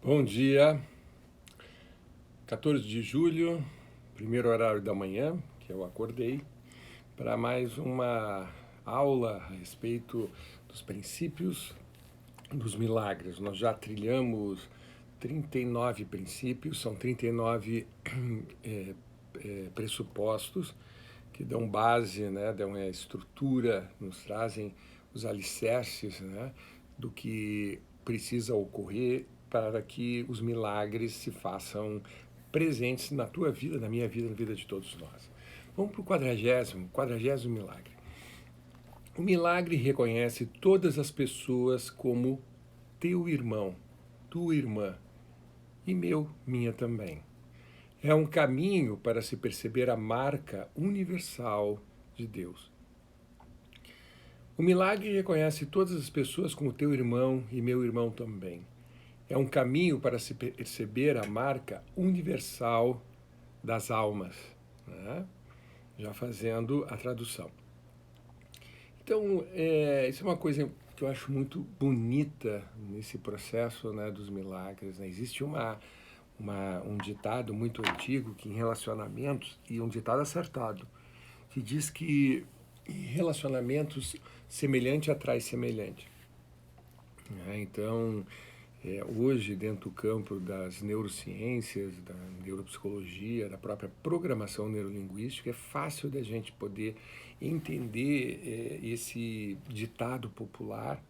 Bom dia, 14 de julho, primeiro horário da manhã, que eu acordei, para mais uma aula a respeito dos princípios dos milagres. Nós já trilhamos 39 princípios, são 39 pressupostos que dão base, né, dão a estrutura, nos trazem os alicerces, né, do que precisa ocorrer para que os milagres se façam presentes na tua vida, na minha vida, na vida de todos nós. Vamos para o quadragésimo milagre. O milagre reconhece todas as pessoas como teu irmão, tua irmã, e minha também. É um caminho para se perceber a marca universal de Deus. O milagre reconhece todas as pessoas como teu irmão e meu irmão também. É um caminho para se perceber a marca universal das almas, né? Já fazendo a tradução. Então, isso é uma coisa que eu acho muito bonita nesse processo, né, dos milagres, né? Existe um ditado muito antigo que em relacionamentos, e um ditado acertado, que diz que em relacionamentos semelhante atrai semelhante. Então, hoje, dentro do campo das neurociências, da neuropsicologia, da própria programação neurolinguística, é fácil da gente poder entender esse ditado popular,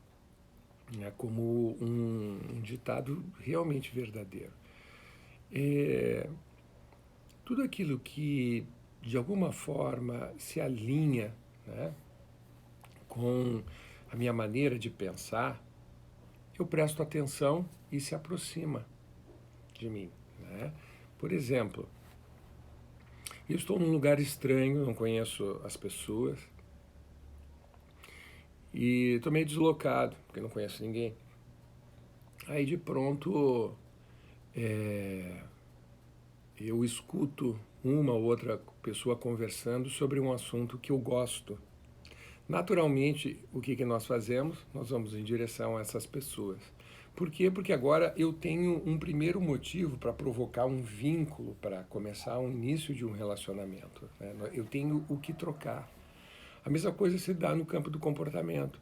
né, como um ditado realmente verdadeiro. Tudo aquilo que, de alguma forma, se alinha, né, com a minha maneira de pensar, eu presto atenção e se aproxima de mim, né? Por exemplo, eu estou num lugar estranho, não conheço as pessoas e estou meio deslocado, porque não conheço ninguém. Aí de pronto eu escuto uma ou outra pessoa conversando sobre um assunto que eu gosto. Naturalmente, o que nós fazemos? Nós vamos em direção a essas pessoas. Por quê? Porque agora eu tenho um primeiro motivo para provocar um vínculo, para começar um início de um relacionamento, né? Eu tenho o que trocar. A mesma coisa se dá no campo do comportamento.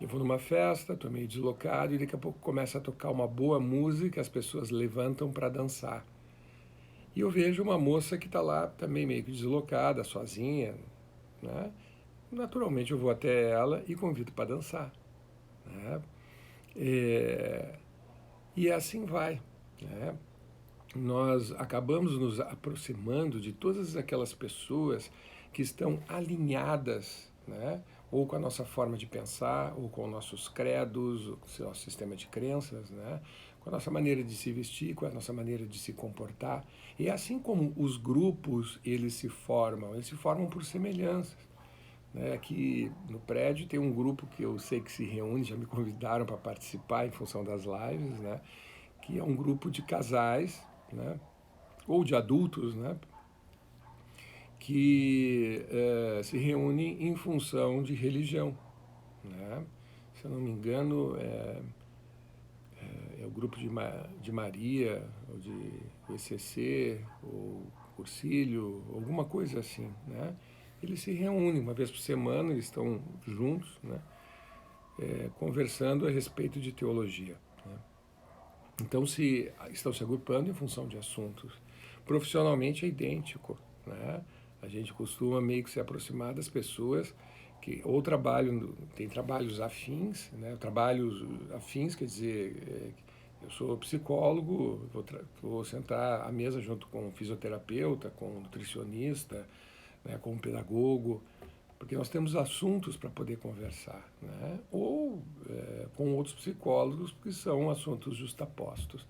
Eu vou numa festa, estou meio deslocado e daqui a pouco começa a tocar uma boa música, as pessoas levantam para dançar. E eu vejo uma moça que está lá também meio que deslocada, sozinha, né? Naturalmente eu vou até ela e convido para dançar, né? E assim vai, né? Nós acabamos nos aproximando de todas aquelas pessoas que estão alinhadas, né? Ou com a nossa forma de pensar, ou com nossos credos, ou com o nosso sistema de crenças, né? Com a nossa maneira de se vestir, com a nossa maneira de se comportar. E assim como os grupos eles se formam por semelhanças. Né? Aqui no prédio tem um grupo que eu sei que se reúne, já me convidaram para participar em função das lives, né? Que é um grupo de casais, né? Ou de adultos, né? Que se reúne em função de religião. Né? Se eu não me engano, é o grupo de Maria, ou de ECC, ou Cursilho, alguma coisa assim. Né? Eles se reúnem uma vez por semana, eles estão juntos, né? Conversando a respeito de teologia. Né? Então, se estão se agrupando em função de assuntos. Profissionalmente é idêntico. Né? A gente costuma meio que se aproximar das pessoas que ou trabalham, tem trabalhos afins, né? Trabalhos afins quer dizer, eu sou psicólogo, vou sentar à mesa junto com um fisioterapeuta, com um nutricionista, né? Com um pedagogo, porque nós temos assuntos para poder conversar, né? Ou com outros psicólogos, porque são assuntos justapostos.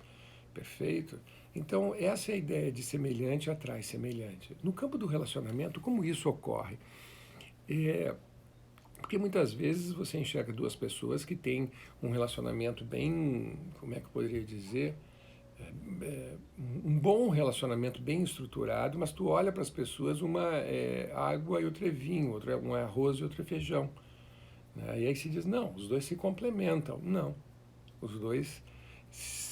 Perfeito? Então, essa é a ideia de semelhante atrai semelhante. No campo do relacionamento, como isso ocorre? Porque muitas vezes você enxerga duas pessoas que têm um relacionamento bem, como é que eu poderia dizer, um bom relacionamento bem estruturado, mas tu olha para as pessoas, uma é água e outra é vinho, outra um é arroz e outro é feijão. Né? E aí se diz, não, os dois se complementam. Não, os dois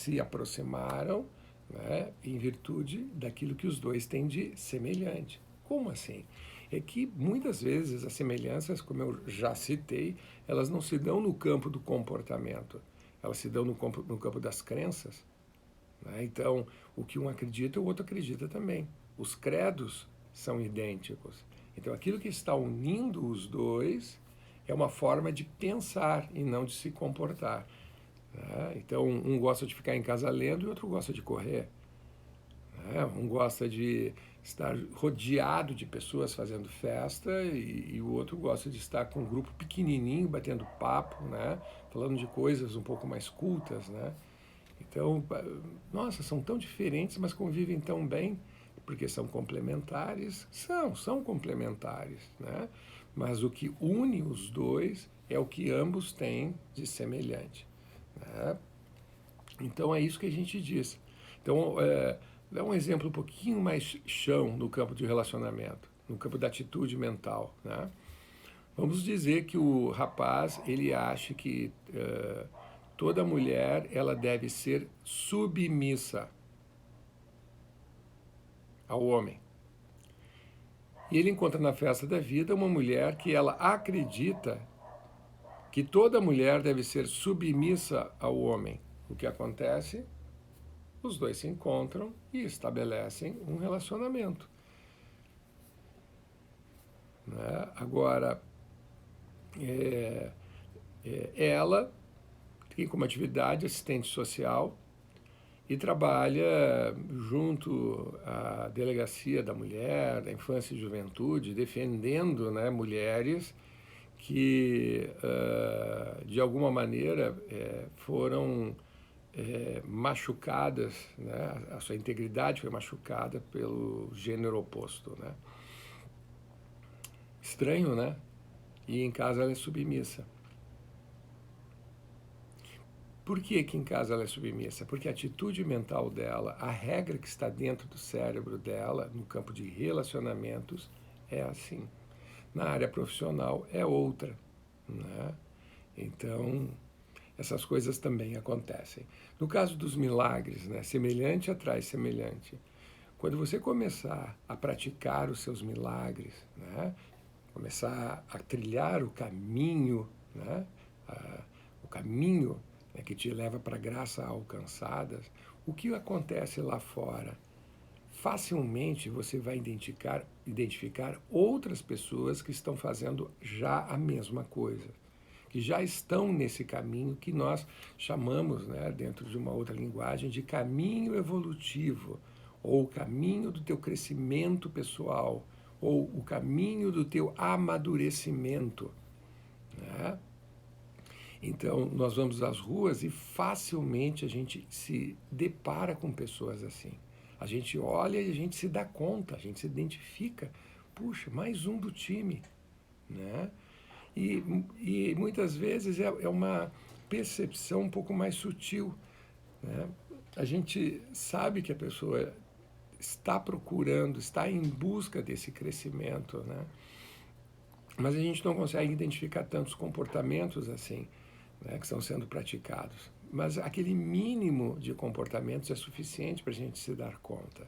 se aproximaram, né, em virtude daquilo que os dois têm de semelhante. Como assim? É que muitas vezes as semelhanças, como eu já citei, elas não se dão no campo do comportamento, elas se dão no campo das crenças, né? Então, o que um acredita, o outro acredita também. Os credos são idênticos. Então, aquilo que está unindo os dois é uma forma de pensar e não de se comportar, né? Então, um gosta de ficar em casa lendo e o outro gosta de correr, né? Um gosta de estar rodeado de pessoas fazendo festa e o outro gosta de estar com um grupo pequenininho, batendo papo, né? Falando de coisas um pouco mais cultas, né? Então, nossa, são tão diferentes, mas convivem tão bem, porque são complementares. São complementares, né? Mas o que une os dois é o que ambos têm de semelhante, né? Então, é isso que a gente diz. Então, dá um exemplo um pouquinho mais chão no campo de relacionamento, no campo da atitude mental, né? Vamos dizer que o rapaz, ele acha que toda mulher, ela deve ser submissa ao homem. E ele encontra na festa da vida uma mulher que ela acredita que toda mulher deve ser submissa ao homem. O que acontece? Os dois se encontram e estabelecem um relacionamento, né? Agora, ela tem como atividade assistente social e trabalha junto à Delegacia da Mulher, da Infância e Juventude, defendendo, né, mulheres que, de alguma maneira, foram machucadas, né, a sua integridade foi machucada pelo gênero oposto, né? Estranho, né? E em casa ela é submissa. Por que que em casa ela é submissa? Porque a atitude mental dela, a regra que está dentro do cérebro dela, no campo de relacionamentos, é assim. Na área profissional é outra, né? Então, essas coisas também acontecem. No caso dos milagres, né, semelhante atrai semelhante. Quando você começar a praticar os seus milagres, né, começar a trilhar o caminho, né, o caminho, né, que te leva para a graça alcançadas, o que acontece lá fora? Facilmente você vai identificar outras pessoas que estão fazendo já a mesma coisa, que já estão nesse caminho que nós chamamos, né, dentro de uma outra linguagem, de caminho evolutivo, ou o caminho do teu crescimento pessoal, ou o caminho do teu amadurecimento, né? Então, nós vamos às ruas e facilmente a gente se depara com pessoas assim. A gente olha e a gente se dá conta, a gente se identifica. Puxa, mais um do time, né? E muitas vezes é uma percepção um pouco mais sutil, né? A gente sabe que a pessoa está procurando, está em busca desse crescimento, né? Mas a gente não consegue identificar tantos comportamentos assim, né, que estão sendo praticados. Mas aquele mínimo de comportamentos é suficiente para a gente se dar conta.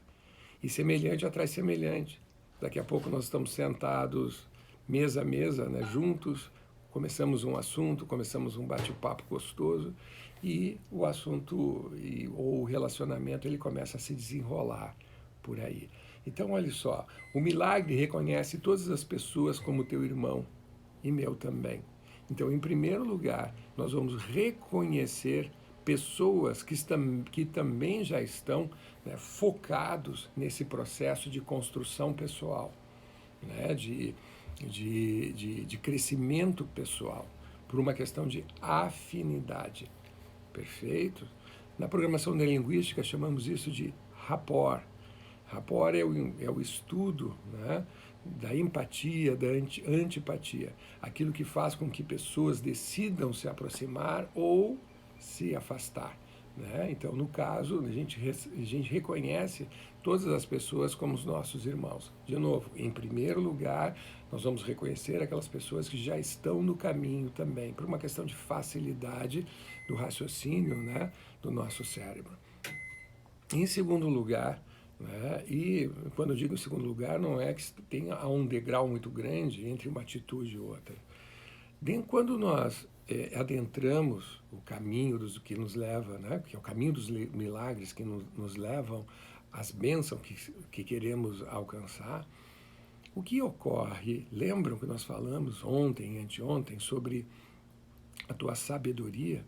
E semelhante atrai semelhante. Daqui a pouco nós estamos sentados mesa a mesa, né, juntos, começamos um assunto, começamos um bate-papo gostoso e o assunto ou o relacionamento ele começa a se desenrolar por aí. Então, olha só, o milagre reconhece todas as pessoas como teu irmão e meu também. Então, em primeiro lugar, nós vamos reconhecer pessoas que também já estão, né, focados nesse processo de construção pessoal, né, de crescimento pessoal, por uma questão de afinidade. Perfeito? Na programação neurolinguística chamamos isso de rapport. Rapport é o estudo, né, da empatia, da antipatia, aquilo que faz com que pessoas decidam se aproximar ou se afastar. né? Então, no caso, a gente reconhece todas as pessoas como os nossos irmãos. De novo, em primeiro lugar, nós vamos reconhecer aquelas pessoas que já estão no caminho também, por uma questão de facilidade do raciocínio, né, do nosso cérebro. Em segundo lugar, né, e quando eu digo em segundo lugar, não é que tenha um degrau muito grande entre uma atitude e outra. Quando nós adentramos o caminho que nos leva, né, que é o caminho dos milagres que nos levam às bênçãos que queremos alcançar, o que ocorre? Lembram que nós falamos ontem, anteontem, sobre a tua sabedoria,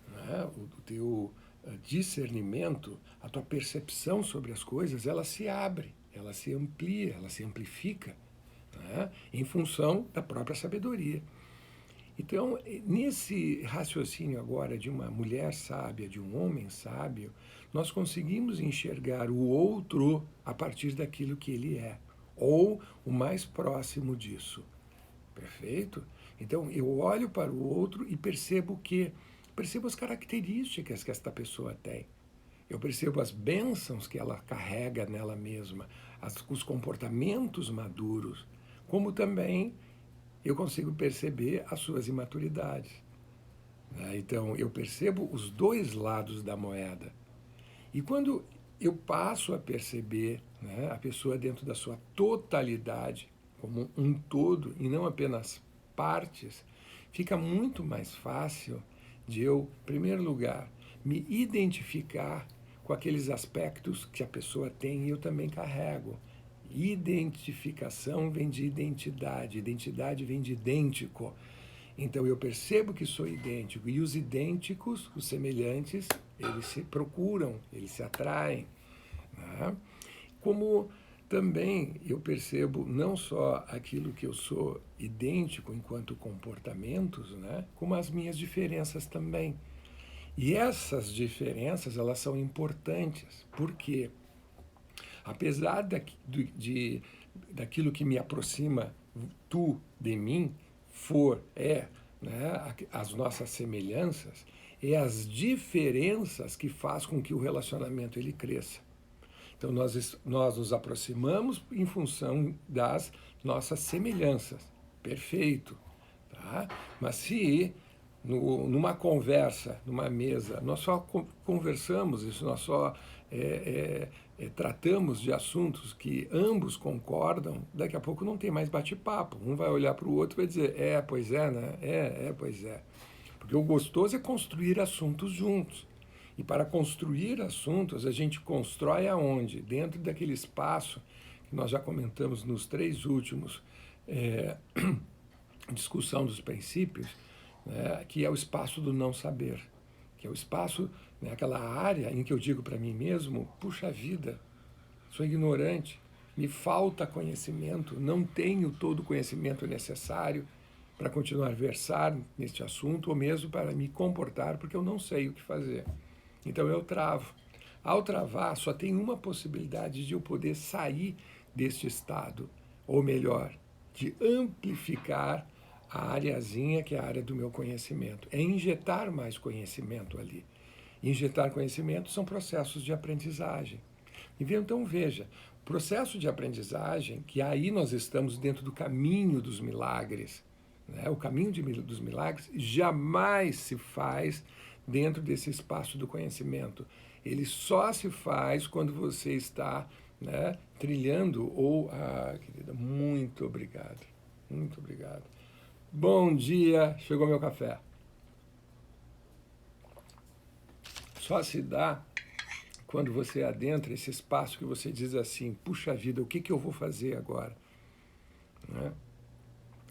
né, o teu discernimento, a tua percepção sobre as coisas, ela se abre, ela se amplia, ela se amplifica, né, em função da própria sabedoria. Então, nesse raciocínio agora de uma mulher sábia, de um homem sábio, nós conseguimos enxergar o outro a partir daquilo que ele é, ou o mais próximo disso. Perfeito? Então, eu olho para o outro e percebo as características que esta pessoa tem. Eu percebo as bênçãos que ela carrega nela mesma, os comportamentos maduros, como também eu consigo perceber as suas imaturidades. Então, eu percebo os dois lados da moeda. E quando eu passo a perceber, né, a pessoa dentro da sua totalidade, como um todo, e não apenas partes, fica muito mais fácil de eu, em primeiro lugar, me identificar com aqueles aspectos que a pessoa tem e eu também carrego. Identificação vem de identidade, identidade vem de idêntico. Então eu percebo que sou idêntico, e os idênticos, os semelhantes, eles se procuram, eles se atraem. Né? Como também eu percebo não só aquilo que eu sou idêntico enquanto comportamentos, né? Como as minhas diferenças também. E essas diferenças, elas são importantes, porque apesar daquilo que me aproxima tu de mim, né, as nossas semelhanças, é as diferenças que faz com que o relacionamento ele cresça. Então nós nos aproximamos em função das nossas semelhanças. Perfeito. Tá? Mas se numa conversa, numa mesa, nós só conversamos isso, nós só tratamos de assuntos que ambos concordam, daqui a pouco não tem mais bate-papo. Um vai olhar para o outro e vai dizer, pois é, né? Pois é. Porque o gostoso é construir assuntos juntos. E para construir assuntos, a gente constrói aonde? Dentro daquele espaço que nós já comentamos nos 3 últimos discussão dos princípios, né, que é o espaço do não saber, que é o espaço, né, aquela área em que eu digo para mim mesmo, puxa vida, sou ignorante, me falta conhecimento, não tenho todo o conhecimento necessário para continuar a versar neste assunto, ou mesmo para me comportar, porque eu não sei o que fazer. Então eu travo. Ao travar, só tem uma possibilidade de eu poder sair deste estado, ou melhor, de amplificar a areazinha que é a área do meu conhecimento. É injetar mais conhecimento ali. Injetar conhecimento são processos de aprendizagem. Então veja, processo de aprendizagem, que aí nós estamos dentro do caminho dos milagres, né? O caminho dos milagres jamais se faz dentro desse espaço do conhecimento. Ele só se faz quando você está, né, trilhando ou... querida, muito obrigado. Muito obrigado. Bom dia, chegou meu café. Só se dá quando você adentra esse espaço que você diz assim, puxa vida, o que eu vou fazer agora? Né?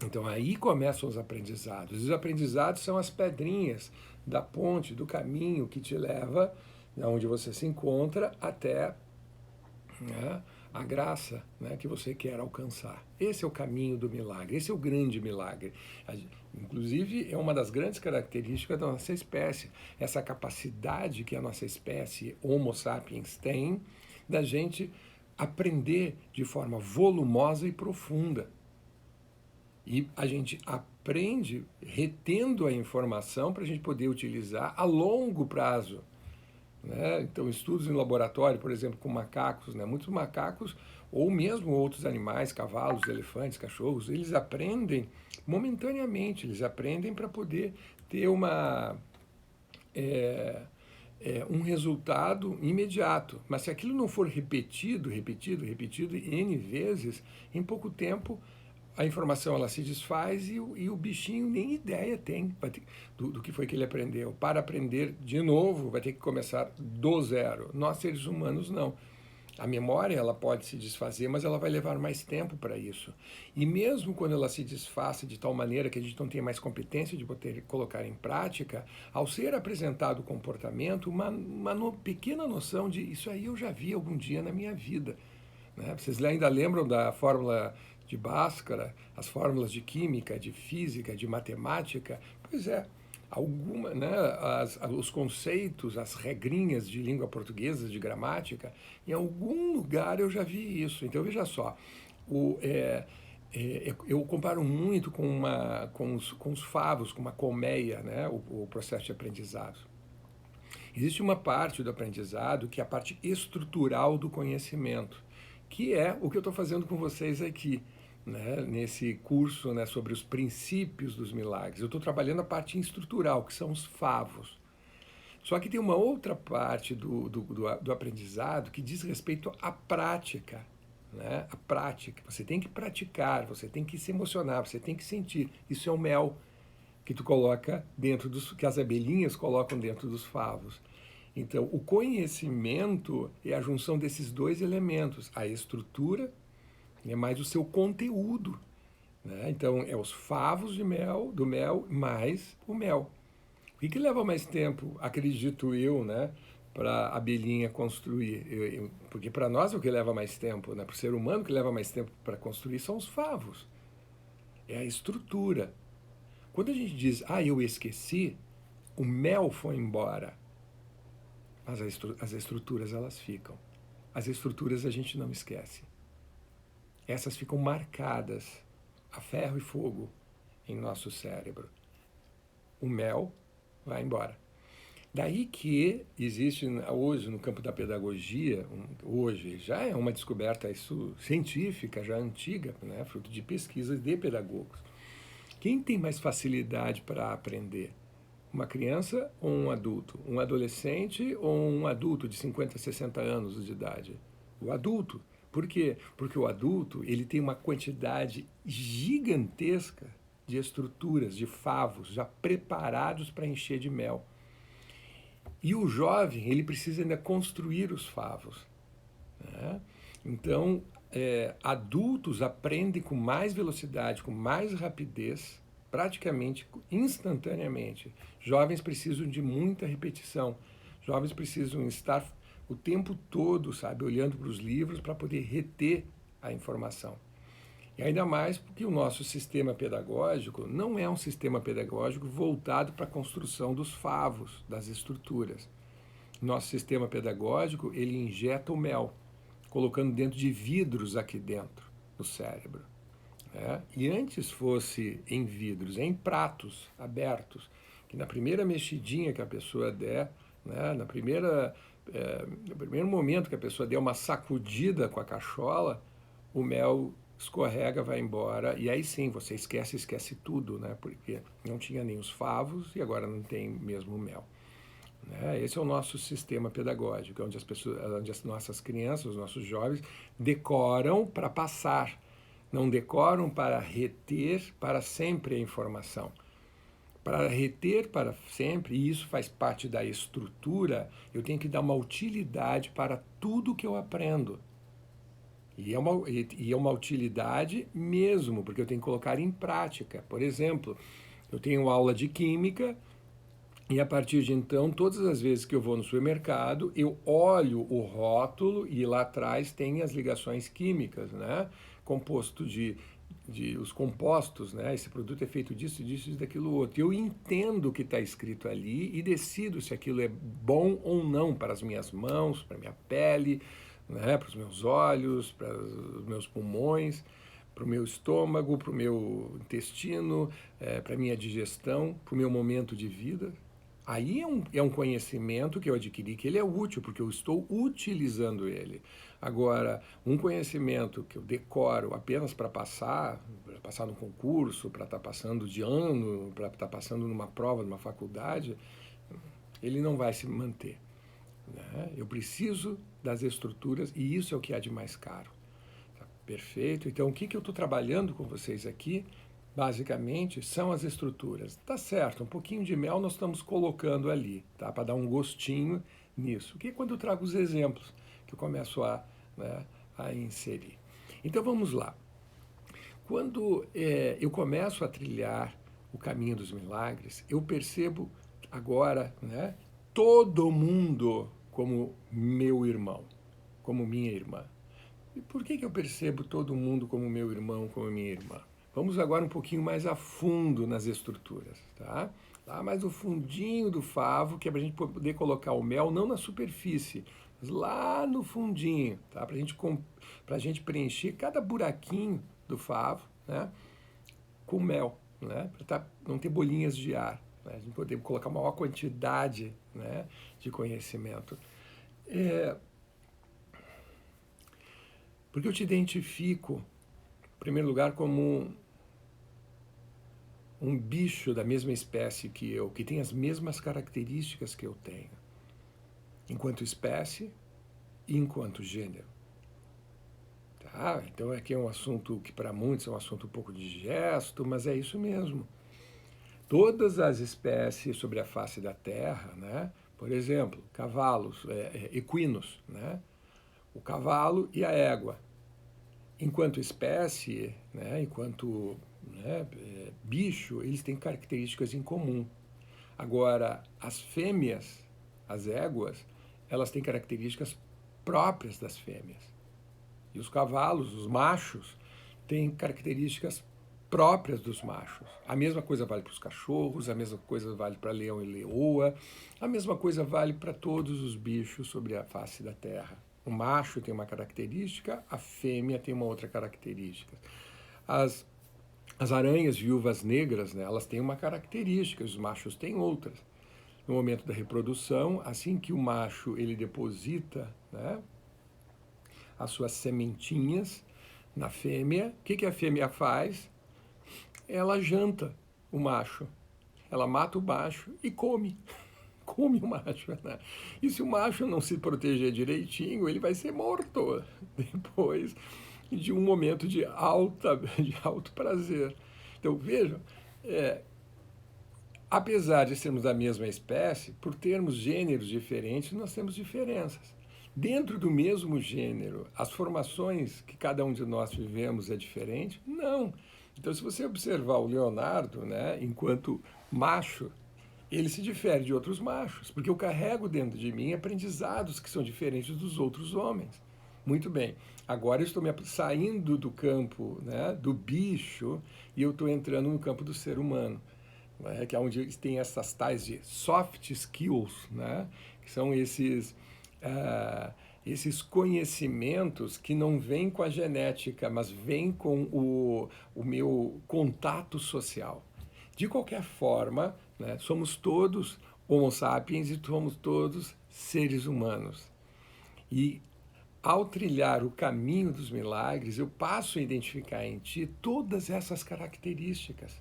Então aí começam os aprendizados. Os aprendizados são as pedrinhas da ponte, do caminho que te leva, onde você se encontra, até, né, a graça, né, que você quer alcançar. Esse é o caminho do milagre, esse é o grande milagre. Inclusive, é uma das grandes características da nossa espécie, essa capacidade que a nossa espécie Homo sapiens tem da gente aprender de forma volumosa e profunda. E a gente aprende retendo a informação para a gente poder utilizar a longo prazo. né? Então, estudos em laboratório, por exemplo, com macacos, né? Muitos macacos, ou mesmo outros animais, cavalos, elefantes, cachorros, eles aprendem momentaneamente, eles aprendem para poder ter é, um resultado imediato. Mas se aquilo não for repetido, repetido, repetido N vezes, em pouco tempo a informação ela se desfaz e o bichinho nem ideia tem do que foi que ele aprendeu. Para aprender de novo, vai ter que começar do zero. Nós, seres humanos, não. A memória ela pode se desfazer, mas ela vai levar mais tempo para isso. E mesmo quando ela se desfaça de tal maneira que a gente não tenha mais competência de poder colocar em prática, ao ser apresentado o comportamento, pequena noção de isso aí eu já vi algum dia na minha vida. Né? Vocês ainda lembram da fórmula de Bhaskara, as fórmulas de química, de física, de matemática? Pois é, né, os conceitos, as regrinhas de língua portuguesa, de gramática, em algum lugar eu já vi isso. Então veja só, o, é, eu comparo muito com os favos, com uma colmeia, né, o processo de aprendizado. Existe uma parte do aprendizado que é a parte estrutural do conhecimento, que é o que eu estou fazendo com vocês aqui, né, nesse curso, né, sobre os princípios dos milagres. Eu estou trabalhando a parte estrutural, que são os favos. Só que tem uma outra parte do aprendizado que diz respeito à prática. Né? A prática. Você tem que praticar, você tem que se emocionar, você tem que sentir. Isso é o mel que tu coloca dentro que as abelhinhas colocam dentro dos favos. Então, o conhecimento é a junção desses dois elementos, a estrutura e mais o seu conteúdo. Né? Então, é os favos do mel mais o mel. O que leva mais tempo, acredito eu, né, para a abelhinha construir? Porque para nós o que leva mais tempo, né, para o ser humano o que leva mais tempo para construir são os favos. É a estrutura. Quando a gente diz, eu esqueci, o mel foi embora. Mas as estruturas, elas ficam. As estruturas a gente não esquece. Essas ficam marcadas a ferro e fogo em nosso cérebro. O mel vai embora. Daí que existe hoje no campo da pedagogia, hoje já é uma descoberta isso, científica, já antiga, né, fruto de pesquisas de pedagogos. Quem tem mais facilidade para aprender? Uma criança ou um adulto? Um adolescente ou um adulto de 50, 60 anos de idade? O adulto. Por quê? Porque o adulto ele tem uma quantidade gigantesca de estruturas, de favos, já preparados para encher de mel. E o jovem, ele precisa ainda construir os favos. Né? Então, adultos aprendem com mais velocidade, com mais rapidez, praticamente instantaneamente. Jovens precisam de muita repetição. Jovens precisam estar o tempo todo, sabe, olhando para os livros para poder reter a informação. E ainda mais porque o nosso sistema pedagógico não é um sistema pedagógico voltado para a construção dos favos, das estruturas. Nosso sistema pedagógico, ele injeta o mel, colocando dentro de vidros aqui dentro do cérebro. Né? E antes fosse em vidros, em pratos abertos, que na primeira mexidinha que a pessoa der, né, no primeiro momento que a pessoa der uma sacudida com a cachola, o mel escorrega, vai embora, e aí sim, você esquece tudo, né? Porque não tinha nem os favos e agora não tem mesmo o mel. Né? Esse é o nosso sistema pedagógico, onde onde as nossas crianças, os nossos jovens, decoram para passar, não decoram para reter para sempre a informação. Para reter para sempre, e isso faz parte da estrutura, eu tenho que dar uma utilidade para tudo que eu aprendo. E é uma utilidade mesmo, porque eu tenho que colocar em prática. Por exemplo, eu tenho aula de química e a partir de então, todas as vezes que eu vou no supermercado, eu olho o rótulo e lá atrás tem as ligações químicas, né? Composto de os compostos, né? Esse produto é feito disso, disso e daquilo outro. Eu entendo o que está escrito ali e decido se aquilo é bom ou não para as minhas mãos, para a minha pele, né? Para os meus olhos, para os meus pulmões, para o meu estômago, para o meu intestino, para a minha digestão, para o meu momento de vida. Aí é um conhecimento que eu adquiri que ele é útil, porque eu estou utilizando ele. Agora, um conhecimento que eu decoro apenas para passar no concurso, para estar passando de ano, para estar passando numa prova, numa faculdade, ele não vai se manter, né? Eu preciso das estruturas e isso é o que há de mais caro. Tá? Perfeito? Então, o que eu estou trabalhando com vocês aqui, basicamente, são as estruturas. Tá certo, um pouquinho de mel nós estamos colocando ali, tá? Para dar um gostinho nisso. Que é quando eu trago os exemplos que eu começo né, a inserir. Então, vamos lá. Quando eu começo a trilhar o caminho dos milagres, eu percebo agora, né, todo mundo como meu irmão, como minha irmã. E por que eu percebo todo mundo como meu irmão, como minha irmã? Vamos agora um pouquinho mais a fundo nas estruturas, tá? Lá mais no fundinho do favo, que é para a gente poder colocar o mel não na superfície, mas lá no fundinho, tá? Para a gente preencher cada buraquinho do favo, né? Com mel, né? Para não ter bolinhas de ar, né? A gente poder colocar uma maior quantidade, né, de conhecimento. Porque eu te identifico, em primeiro lugar, como um bicho da mesma espécie que eu, que tem as mesmas características que eu tenho, enquanto espécie e enquanto gênero. Tá? Então aqui é um assunto que para muitos é um assunto um pouco digesto, mas é isso mesmo. Todas as espécies sobre a face da Terra, né? Por exemplo, cavalos, equinos, né? O cavalo e a égua, enquanto espécie, né? Enquanto, né, bicho, eles têm características em comum. Agora, as fêmeas, as éguas, elas têm características próprias das fêmeas. E os cavalos, os machos, têm características próprias dos machos. A mesma coisa vale para os cachorros, a mesma coisa vale para leão e leoa, a mesma coisa vale para todos os bichos sobre a face da terra. O macho tem uma característica, a fêmea tem uma outra característica. As aranhas viúvas negras, né, elas têm uma característica, os machos têm outras. No momento da reprodução, assim que o macho ele deposita, né, as suas sementinhas na fêmea, o que a fêmea faz? Ela janta o macho. Ela mata o macho e come. Come o macho, né? E se o macho não se proteger direitinho, ele vai ser morto depois de um momento de alto prazer. Então, vejam, apesar de sermos da mesma espécie, por termos gêneros diferentes, nós temos diferenças. Dentro do mesmo gênero, as formações que cada um de nós vivemos é diferente? Não. Então, se você observar o Leonardo, né, enquanto macho, ele se difere de outros machos, porque eu carrego dentro de mim aprendizados que são diferentes dos outros homens. Muito bem, agora eu estou saindo do campo, né, do bicho e eu estou entrando no campo do ser humano, né, que é onde tem essas tais de soft skills, né, que são esses conhecimentos que não vêm com a genética, mas vêm com o meu contato social. De qualquer forma, né, somos todos Homo sapiens e somos todos seres humanos. E ao trilhar o caminho dos milagres, eu passo a identificar em ti todas essas características.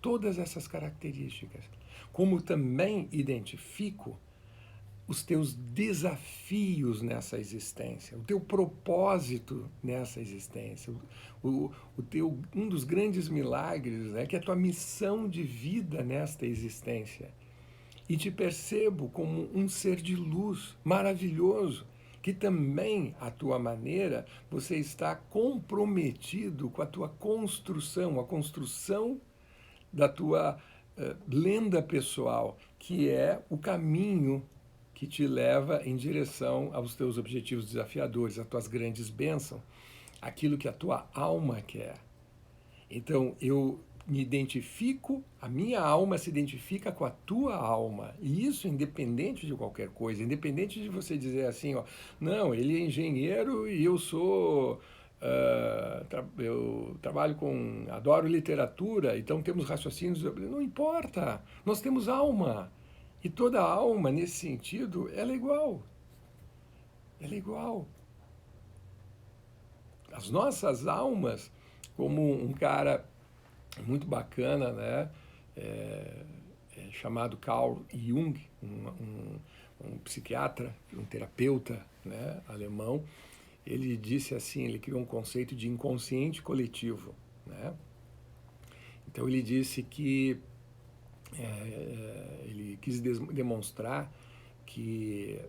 Todas essas características. Como também identifico os teus desafios nessa existência, o teu propósito nessa existência, um dos grandes milagres, né, que é a tua missão de vida nesta existência. E te percebo como um ser de luz maravilhoso, que também, à tua maneira, você está comprometido com a tua construção, a construção da tua lenda pessoal, que é o caminho que te leva em direção aos teus objetivos desafiadores, às tuas grandes bênçãos, aquilo que a tua alma quer. Então, eu me identifico, a minha alma se identifica com a tua alma. E isso independente de qualquer coisa, independente de você dizer assim, ó, não, ele é engenheiro e eu sou... eu trabalho adoro literatura, então temos raciocínios... Não importa, nós temos alma. E toda alma, nesse sentido, ela é igual. Ela é igual. As nossas almas, como um cara muito bacana, né? Chamado Carl Jung, um psiquiatra, um terapeuta, né, alemão, ele disse assim, ele criou um conceito de inconsciente coletivo, né? Então ele disse que ele quis demonstrar que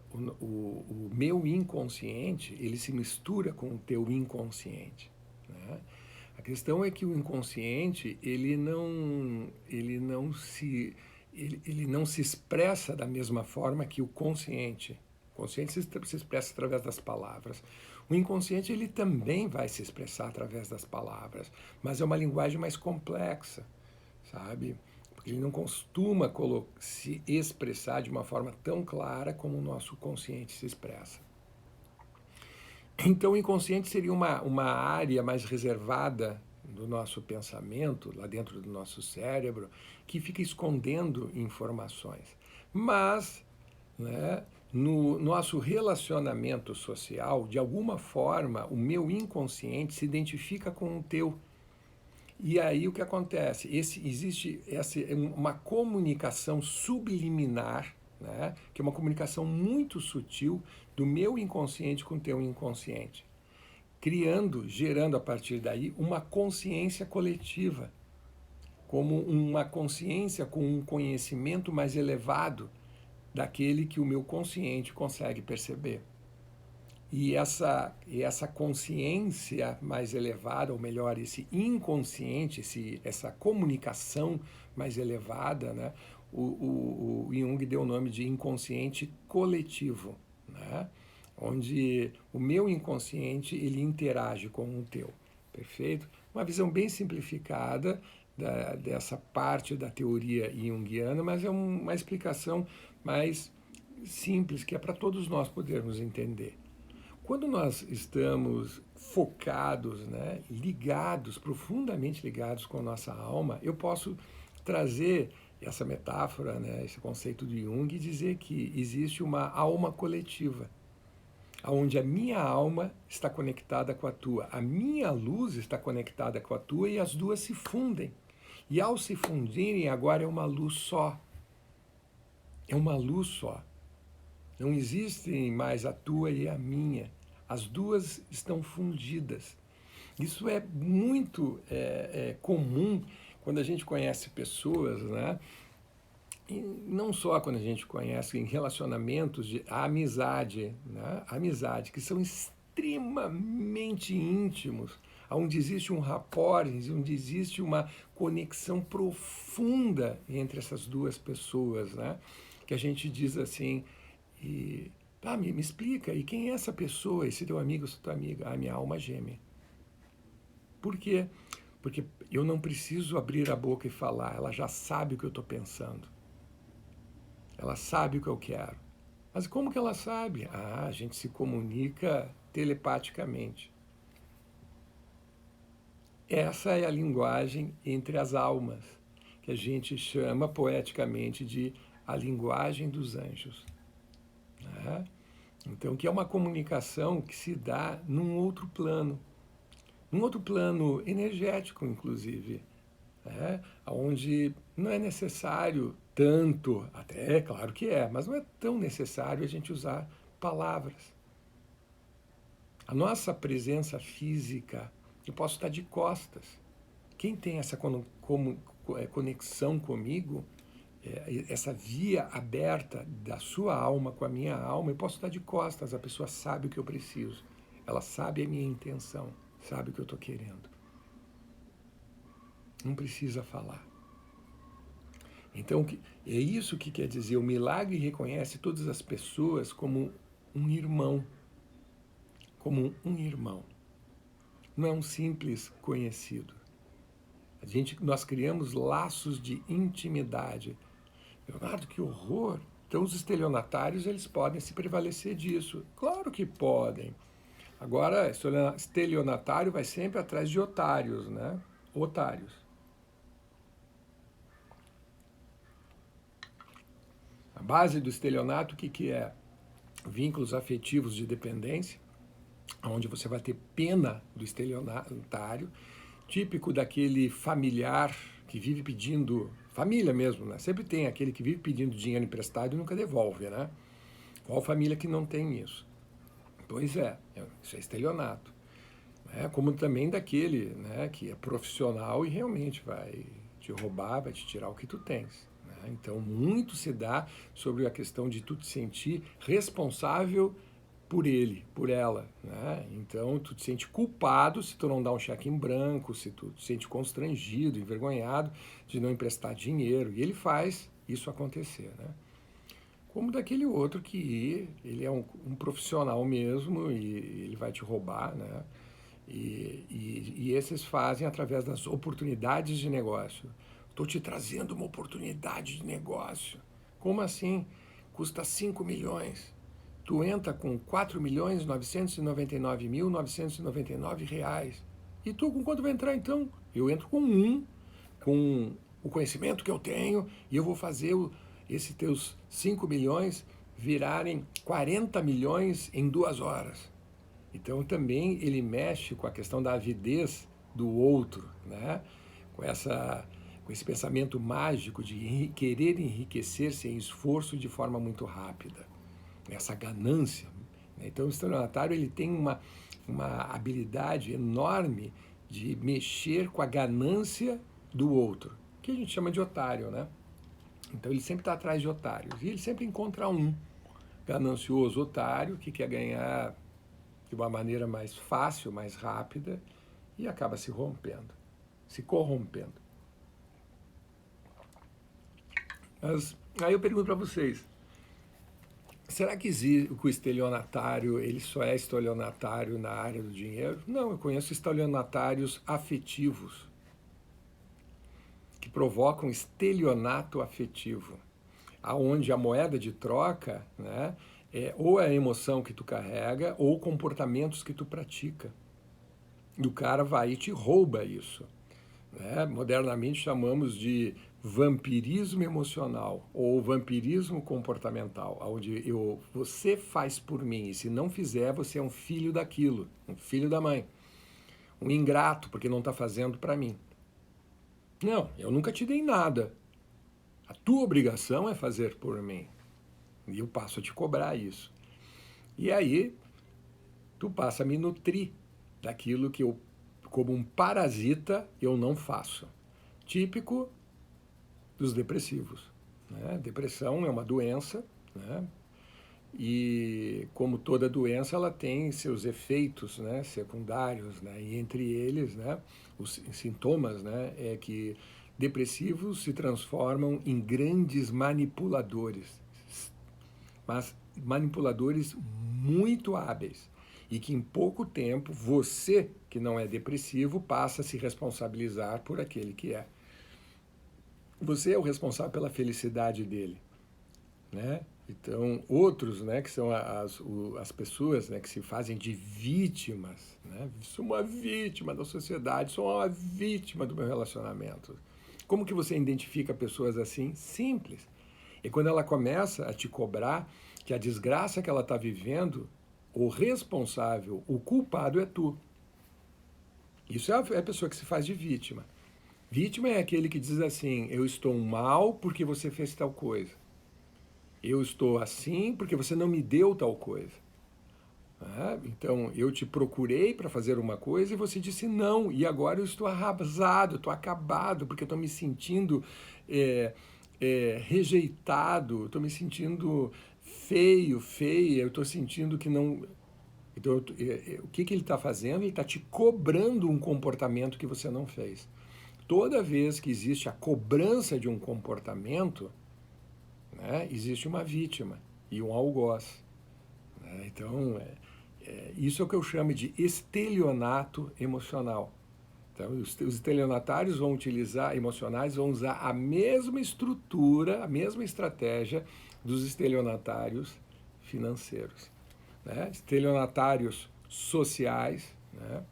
o meu inconsciente ele se mistura com o teu inconsciente, né? A questão é que o inconsciente ele não se expressa da mesma forma que o consciente. O consciente se expressa através das palavras. O inconsciente ele também vai se expressar através das palavras, mas é uma linguagem mais complexa, sabe? Porque ele não costuma se expressar de uma forma tão clara como o nosso consciente se expressa. Então, o inconsciente seria uma área mais reservada do nosso pensamento, lá dentro do nosso cérebro, que fica escondendo informações. Mas, né, no nosso relacionamento social, de alguma forma, o meu inconsciente se identifica com o teu. E aí o que acontece? Existe uma comunicação subliminar, né, que é uma comunicação muito sutil do meu inconsciente com o teu inconsciente, gerando a partir daí uma consciência coletiva, como uma consciência com um conhecimento mais elevado daquele que o meu consciente consegue perceber. E essa consciência mais elevada, ou melhor, esse inconsciente, essa comunicação mais elevada, né, o Jung deu o nome de inconsciente coletivo, né, onde o meu inconsciente ele interage com o teu. Perfeito? Uma visão bem simplificada dessa parte da teoria junguiana, mas é uma explicação mais simples, que é para todos nós podermos entender. Quando nós estamos focados, né, ligados, profundamente ligados com a nossa alma, eu posso trazer essa metáfora, né, esse conceito de Jung e dizer que existe uma alma coletiva, onde a minha alma está conectada com a tua, a minha luz está conectada com a tua e as duas se fundem. E ao se fundirem, agora é uma luz só. É uma luz só. Não existem mais a tua e a minha. As duas estão fundidas. Isso é muito comum quando a gente conhece pessoas, né? E não só quando a gente conhece em relacionamentos a amizade, né? A amizade, que são extremamente íntimos, onde existe um rapport, onde existe uma conexão profunda entre essas duas pessoas, né? Que a gente diz assim, me explica, e quem é essa pessoa, esse teu amigo, essa tua amiga? A minha alma gêmea. Por quê? Porque eu não preciso abrir a boca e falar, ela já sabe o que eu estou pensando. Ela sabe o que eu quero. Mas como que ela sabe? A gente se comunica telepaticamente. Essa é a linguagem entre as almas, que a gente chama poeticamente de a linguagem dos anjos. Né? Então, que é uma comunicação que se dá num outro plano energético, inclusive, né? Onde não é necessário tanto, até é claro que é, mas não é tão necessário a gente usar palavras. A nossa presença física, eu posso estar de costas. Quem tem essa conexão comigo, essa via aberta da sua alma com a minha alma, eu posso estar de costas, a pessoa sabe o que eu preciso, ela sabe a minha intenção, sabe o que eu estou querendo. Não precisa falar. Então, é isso que quer dizer, o milagre reconhece todas as pessoas como um irmão. Como um irmão. Não é um simples conhecido. Nós criamos laços de intimidade. Leonardo, que horror! Então, os estelionatários, eles podem se prevalecer disso. Claro que podem. Agora, estelionatário vai sempre atrás de otários, né? Otários. base do estelionato, o que, que é? Vínculos afetivos de dependência, onde você vai ter pena do estelionatário, típico daquele familiar que vive pedindo, família mesmo, né? Sempre tem aquele que vive pedindo dinheiro emprestado e nunca devolve, né? Qual família que não tem isso? Pois é, isso é estelionato. Como também daquele, né, que é profissional e realmente vai te roubar, vai te tirar o que tu tens. Né? Então, muito se dá sobre a questão de tu te sentir responsável por ele, por ela. Né? Então, tu te sente culpado se tu não dá um cheque em branco, se tu te sente constrangido, envergonhado de não emprestar dinheiro. E ele faz isso acontecer. Né? Como daquele outro que ele é um profissional mesmo e ele vai te roubar, né? E esses fazem através das oportunidades de negócio. Estou te trazendo uma oportunidade de negócio. Como assim? Custa 5 milhões. Tu entra com 4.999.999 reais. E tu com quanto vai entrar então? Eu entro com o conhecimento que eu tenho, e eu vou fazer esses teus 5 milhões virarem 40 milhões em 2 horas. Então também ele mexe com a questão da avidez do outro, né? Com esse pensamento mágico de querer enriquecer sem esforço de forma muito rápida. Essa ganância. Né? Então o estelionatário ele tem uma habilidade enorme de mexer com a ganância do outro, que a gente chama de otário, né? Então ele sempre está atrás de otários. E ele sempre encontra um ganancioso otário que quer ganhar de uma maneira mais fácil, mais rápida, e acaba se rompendo, se corrompendo. Mas aí eu pergunto para vocês, será que o estelionatário ele só é estelionatário na área do dinheiro? Não, eu conheço estelionatários afetivos, que provocam estelionato afetivo, aonde a moeda de troca, né, é ou a emoção que tu carrega ou comportamentos que tu pratica. E o cara vai e te rouba isso. Né? Modernamente chamamos de vampirismo emocional ou vampirismo comportamental, onde você faz por mim e se não fizer, você é um filho daquilo, um filho da mãe, um ingrato porque não está fazendo para mim. Não, eu nunca te dei nada. A tua obrigação é fazer por mim. E eu passo a te cobrar isso. E aí, tu passa a me nutrir daquilo que eu, como um parasita, eu não faço. Típico dos depressivos. Né? Depressão é uma doença, né? E como toda doença, ela tem seus efeitos, né, secundários, né? E entre eles, né, os sintomas, né, é que depressivos se transformam em grandes manipuladores, mas manipuladores muito hábeis, e que em pouco tempo você, que não é depressivo, passa a se responsabilizar por aquele que é. Você é o responsável pela felicidade dele, né? Então, outros, né, que são as pessoas, né, que se fazem de vítimas, né? Sou uma vítima da sociedade, sou uma vítima do meu relacionamento. Como que você identifica pessoas assim? Simples. E quando ela começa a te cobrar que a desgraça que ela está vivendo, o responsável, o culpado é tu. Isso é a pessoa que se faz de vítima. Vítima é aquele que diz assim, eu estou mal porque você fez tal coisa. Eu estou assim porque você não me deu tal coisa. Então, eu te procurei para fazer uma coisa e você disse não. E agora eu estou arrasado, estou acabado, porque eu estou me sentindo rejeitado, estou me sentindo feia, eu estou sentindo que não... Então, o que ele está fazendo? Ele está te cobrando um comportamento que você não fez. Toda vez que existe a cobrança de um comportamento, né, existe uma vítima e um algoz. Né? Então, isso é o que eu chamo de estelionato emocional. Então, os estelionatários emocionais vão usar a mesma estrutura, a mesma estratégia dos estelionatários financeiros. Né? Estelionatários sociais, né?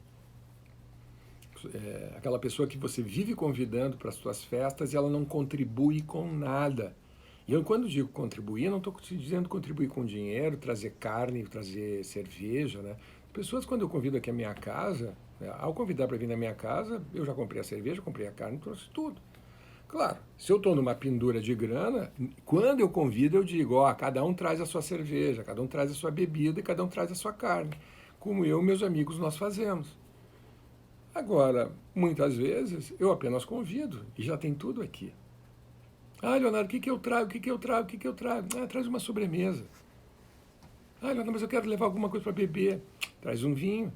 Aquela pessoa que você vive convidando para as suas festas e ela não contribui com nada. E eu, quando digo contribuir, eu não estou dizendo contribuir com dinheiro, trazer carne, trazer cerveja, né? Pessoas, quando eu convido aqui à minha casa, né, ao convidar para vir na minha casa, eu já comprei a cerveja, comprei a carne, trouxe tudo. Claro, se eu estou numa pendura de grana, quando eu convido, eu digo, ó, cada um traz a sua cerveja, cada um traz a sua bebida e cada um traz a sua carne. Como eu e meus amigos nós fazemos. Agora, muitas vezes, eu apenas convido e já tem tudo aqui. Ah, Leonardo, o que eu trago? O que eu trago? O que eu trago? Ah, traz uma sobremesa. Ah, Leonardo, mas eu quero levar alguma coisa para beber. Traz um vinho.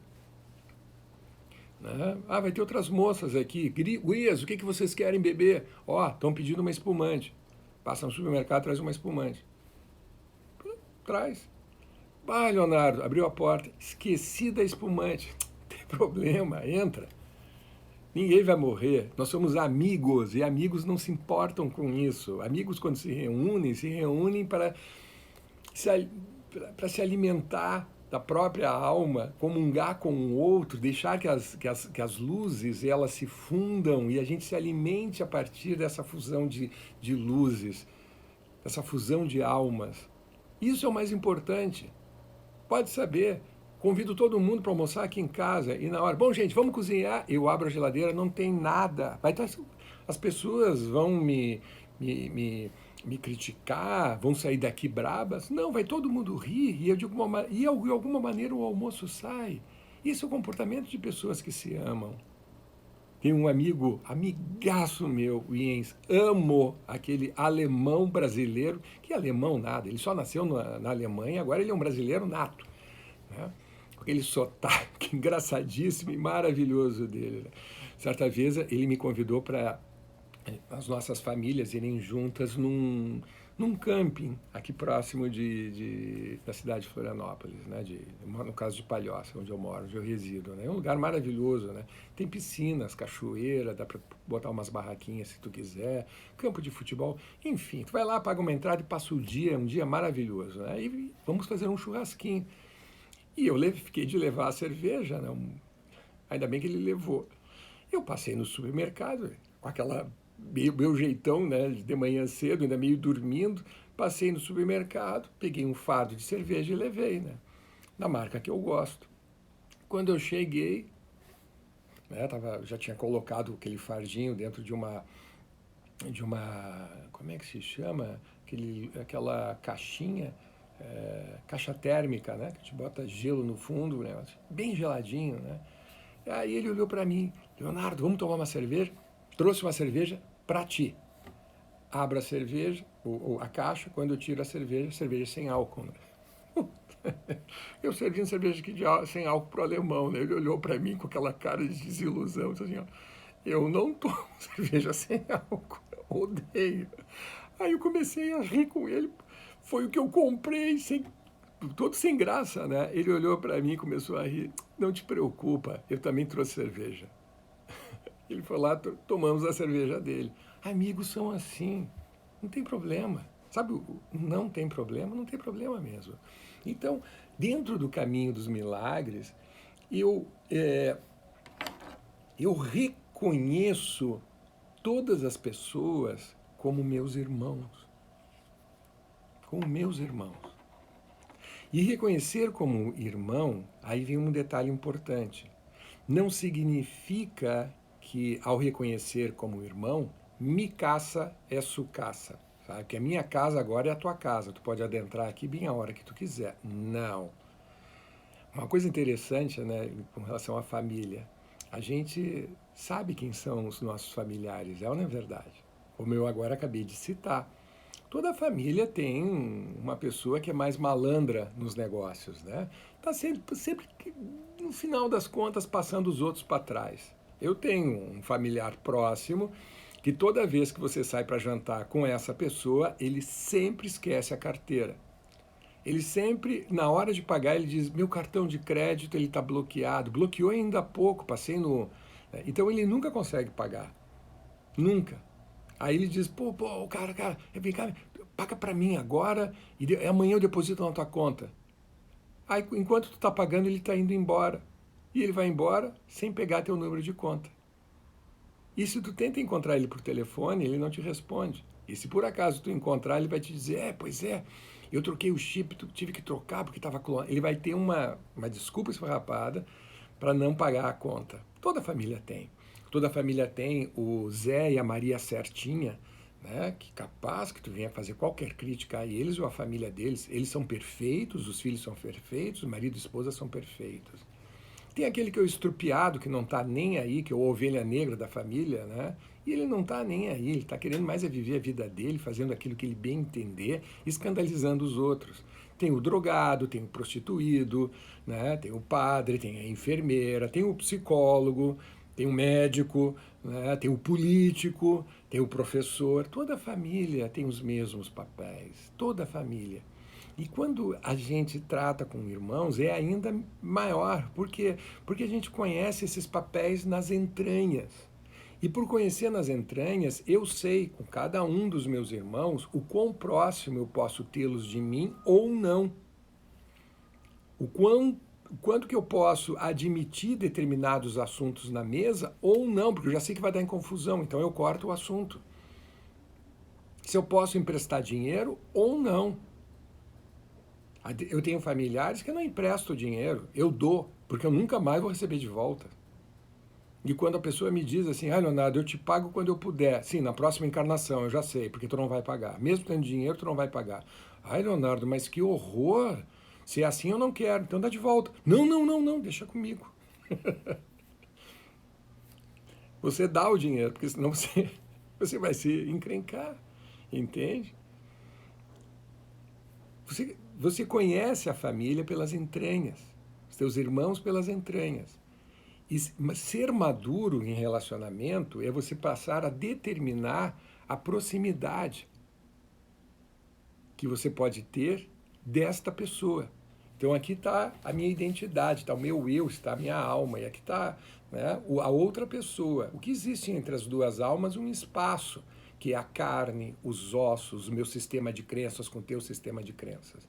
Né? Ah, vai ter outras moças aqui. Gurias, o que vocês querem beber? Ó, estão pedindo uma espumante. Passa no supermercado, traz uma espumante. Traz. Ah, Leonardo, abriu a porta. Esqueci da espumante. Não tem problema, entra. Ninguém vai morrer. Nós somos amigos e amigos não se importam com isso. Amigos, quando se reúnem para se alimentar da própria alma, comungar com o outro, deixar que as luzes elas se fundam e a gente se alimente a partir dessa fusão de luzes, dessa fusão de almas. Isso é o mais importante. Pode saber. Convido todo mundo para almoçar aqui em casa e na hora, bom, gente, vamos cozinhar. Eu abro a geladeira, não tem nada. As pessoas vão me criticar, vão sair daqui brabas. Não, vai todo mundo rir e de alguma maneira o almoço sai. Isso é o comportamento de pessoas que se amam. Tem um amigaço meu, o Jens, amo aquele alemão brasileiro, que alemão nada, ele só nasceu na Alemanha, agora ele é um brasileiro nato. Né? Aquele sotaque engraçadíssimo e maravilhoso dele. Né? Certa vez ele me convidou para as nossas famílias irem juntas num camping aqui próximo da cidade de Florianópolis, né? No caso de Palhoça, onde eu moro, onde eu resido. Né? É um lugar maravilhoso, né? Tem piscinas, cachoeira, dá para botar umas barraquinhas se tu quiser, campo de futebol, enfim. Tu vai lá, paga uma entrada e passa o dia, um dia maravilhoso. Né? E vamos fazer um churrasquinho. E eu fiquei de levar a cerveja, né? Ainda bem que ele levou. Eu passei no supermercado, com aquela meu jeitão, né? De manhã cedo, ainda meio dormindo. Passei no supermercado, peguei um fardo de cerveja e levei, né? Da marca que eu gosto. Quando eu cheguei, né? Já tinha colocado aquele fardinho dentro de uma como é que se chama? Aquela caixinha, caixa térmica, né? Que te bota gelo no fundo, né? Bem geladinho, né? Aí ele olhou para mim, Leonardo, vamos tomar uma cerveja? Trouxe uma cerveja para ti. Abro a cerveja, a caixa, quando eu tiro a cerveja sem álcool. Né? Eu servindo cerveja sem álcool pro alemão, né? Ele olhou para mim com aquela cara de desilusão, disse assim, ó, eu não tomo cerveja sem álcool, odeio. Aí eu comecei a rir com ele, foi o que eu comprei, todo sem graça, né? Ele olhou para mim e começou a rir, não te preocupa, eu também trouxe cerveja. Ele foi lá, tomamos a cerveja dele. Amigos são assim, não tem problema. Sabe, não tem problema mesmo. Então, dentro do caminho dos milagres, eu reconheço todas as pessoas como meus irmãos. Como meus irmãos. E reconhecer como irmão, aí vem um detalhe importante. Não significa que, ao reconhecer como irmão, mi casa é su casa. Sabe? Que a minha casa agora é a tua casa. Tu pode adentrar aqui bem a hora que tu quiser. Não. Uma coisa interessante, né, com relação à família. A gente sabe quem são os nossos familiares, é ou não é verdade? Como eu agora acabei de citar. Toda família tem uma pessoa que é mais malandra nos negócios, né? Está sempre, no final das contas, passando os outros para trás. Eu tenho um familiar próximo que toda vez que você sai para jantar com essa pessoa, ele sempre esquece a carteira. Ele sempre, na hora de pagar, ele diz, meu cartão de crédito ele está bloqueado. Bloqueou ainda há pouco, passei no... Então ele nunca consegue pagar. Nunca. Aí ele diz, pô, cara, vem cá, paga para mim agora e amanhã eu deposito na tua conta. Aí, enquanto tu tá pagando, ele tá indo embora. E ele vai embora sem pegar teu número de conta. E se tu tenta encontrar ele por telefone, ele não te responde. E se por acaso tu encontrar, ele vai te dizer, pois é, eu troquei o chip, tive que trocar porque estava clonado. Ele vai ter uma desculpa esfarrapada para não pagar a conta. Toda família tem. Toda família tem o Zé e a Maria certinha, né? Que capaz que tu venha fazer qualquer crítica a eles ou a família deles. Eles são perfeitos, os filhos são perfeitos, o marido e a esposa são perfeitos. Tem aquele que é o estrupiado, que não está nem aí, que é a ovelha negra da família, né? E ele não está nem aí, ele está querendo mais é viver a vida dele, fazendo aquilo que ele bem entender, escandalizando os outros. Tem o drogado, tem o prostituído, né? Tem o padre, tem a enfermeira, tem o psicólogo, tem o médico, né? Tem o político, tem o professor. Toda a família tem os mesmos papéis, toda a família. E quando a gente trata com irmãos, é ainda maior. Por quê? Porque a gente conhece esses papéis nas entranhas. E por conhecer nas entranhas, eu sei, com cada um dos meus irmãos, o quão próximo eu posso tê-los de mim ou não. O quanto que eu posso admitir determinados assuntos na mesa ou não, porque eu já sei que vai dar em confusão, então eu corto o assunto. Se eu posso emprestar dinheiro ou não. Eu tenho familiares que eu não empresto dinheiro, eu dou, porque eu nunca mais vou receber de volta. E quando a pessoa me diz assim, Leonardo, eu te pago quando eu puder. Sim, na próxima encarnação, eu já sei, porque tu não vai pagar. Mesmo tendo dinheiro, tu não vai pagar. Leonardo, mas que horror! Se é assim, eu não quero, então dá de volta. Não, não, não, não, deixa comigo. Você dá o dinheiro, porque senão você vai se encrencar, entende? Você conhece a família pelas entranhas, seus irmãos pelas entranhas. E ser maduro em relacionamento é você passar a determinar a proximidade que você pode ter desta pessoa. Então aqui está a minha identidade, está o meu eu, está a minha alma, e aqui está, né, a outra pessoa. O que existe entre as duas almas? Um espaço, que é a carne, os ossos, o meu sistema de crenças com o teu sistema de crenças.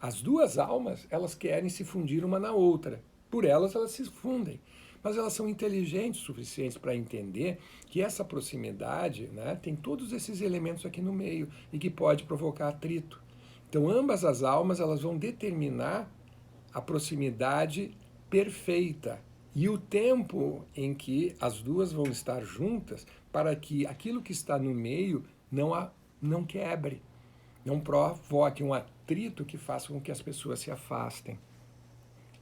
As duas almas, elas querem se fundir uma na outra. Por elas se fundem. Mas elas são inteligentes o suficiente para entender que essa proximidade, né, tem todos esses elementos aqui no meio e que pode provocar atrito. Então, ambas as almas, elas vão determinar a proximidade perfeita e o tempo em que as duas vão estar juntas para que aquilo que está no meio não quebre, não provoque um atrito que faça com que as pessoas se afastem.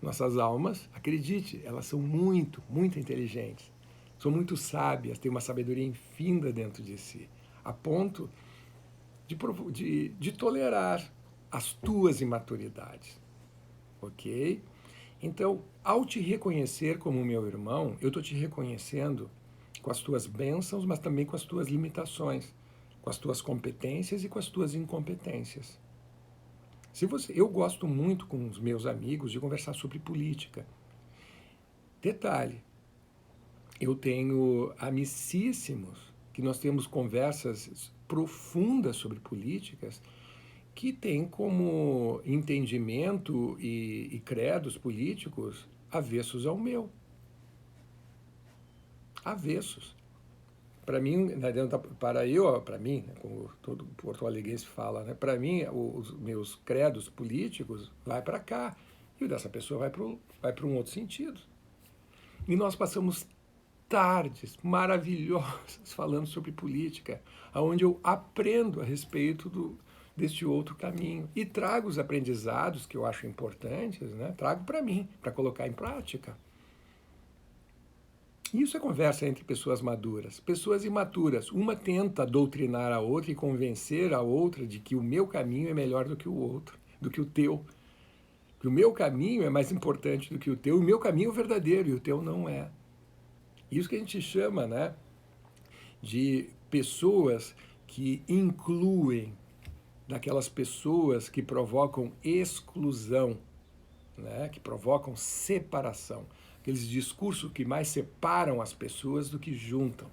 Nossas almas, acredite, elas são muito, muito inteligentes, são muito sábias, têm uma sabedoria infinda dentro de si, a ponto de tolerar as tuas imaturidades, ok? Então, ao te reconhecer como meu irmão, eu estou te reconhecendo com as tuas bênçãos, mas também com as tuas limitações, com as tuas competências e com as tuas incompetências. Eu gosto muito com os meus amigos de conversar sobre política. Detalhe, eu tenho amicíssimos que nós temos conversas profundas sobre políticas que têm como entendimento e credos políticos avessos ao meu. Avessos. Para mim, para mim, como todo porto-alegrense fala, né, para mim, os meus credos políticos vai para cá e o dessa pessoa vai para um outro sentido. E nós passamos tardes maravilhosas falando sobre política, onde eu aprendo a respeito deste outro caminho e trago os aprendizados que eu acho importantes, né, trago para mim, para colocar em prática. Isso é conversa entre pessoas maduras. Pessoas imaturas, uma tenta doutrinar a outra e convencer a outra de que o meu caminho é melhor do que o outro, do que o teu. Que o meu caminho é mais importante do que o teu, o meu caminho é o verdadeiro e o teu não é. Isso que a gente chama, né, de pessoas que incluem, daquelas pessoas que provocam exclusão, né, que provocam separação. Aqueles discursos que mais separam as pessoas do que juntam.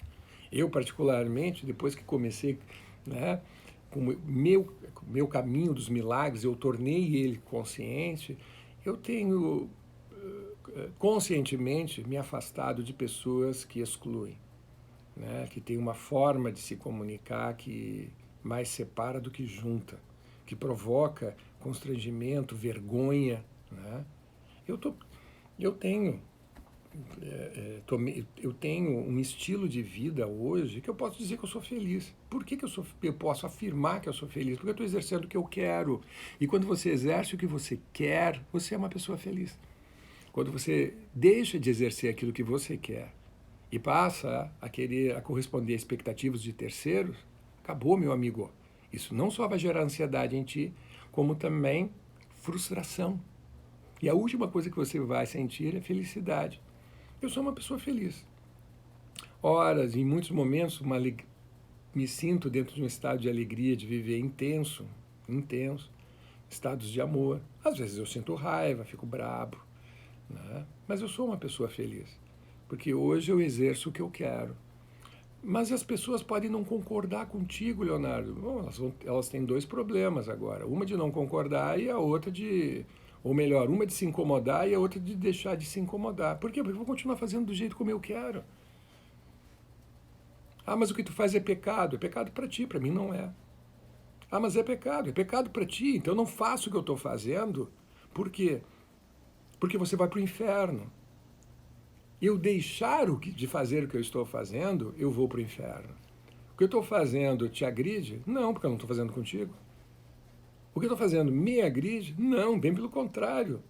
Eu, particularmente, depois que comecei, né, com o meu caminho dos milagres, eu tornei ele consciente, eu tenho conscientemente me afastado de pessoas que excluem, né, que têm uma forma de se comunicar que mais separa do que junta, que provoca constrangimento, vergonha, né? Eu, tô, eu tenho eu tenho um estilo de vida hoje que eu posso dizer que eu sou feliz. Por que eu posso afirmar que eu sou feliz? Porque eu estou exercendo o que eu quero. E quando você exerce o que você quer, você é uma pessoa feliz. Quando você deixa de exercer aquilo que você quer e passa a corresponder a expectativas de terceiros, acabou, meu amigo. Isso não só vai gerar ansiedade em ti, como também frustração. E a última coisa que você vai sentir é felicidade. Eu sou uma pessoa feliz. Horas, em muitos momentos, me sinto dentro de um estado de alegria, de viver intenso, intenso, estados de amor. Às vezes eu sinto raiva, fico brabo, né? Mas eu sou uma pessoa feliz, porque hoje eu exerço o que eu quero. Mas as pessoas podem não concordar contigo, Leonardo. Bom, elas têm dois problemas agora. Uma de não concordar e a outra de... Ou melhor, uma de se incomodar e a outra de deixar de se incomodar. Por quê? Porque eu vou continuar fazendo do jeito como eu quero. Ah, mas o que tu faz é pecado. É pecado para ti, para mim não é. Ah, mas é pecado para ti. Então eu não faço o que eu estou fazendo. Por quê? Porque você vai para o inferno. Eu deixar de fazer o que eu estou fazendo, eu vou para o inferno. O que eu estou fazendo te agride? Não, porque eu não estou fazendo contigo. O que eu estou fazendo me agride? Não, bem pelo contrário.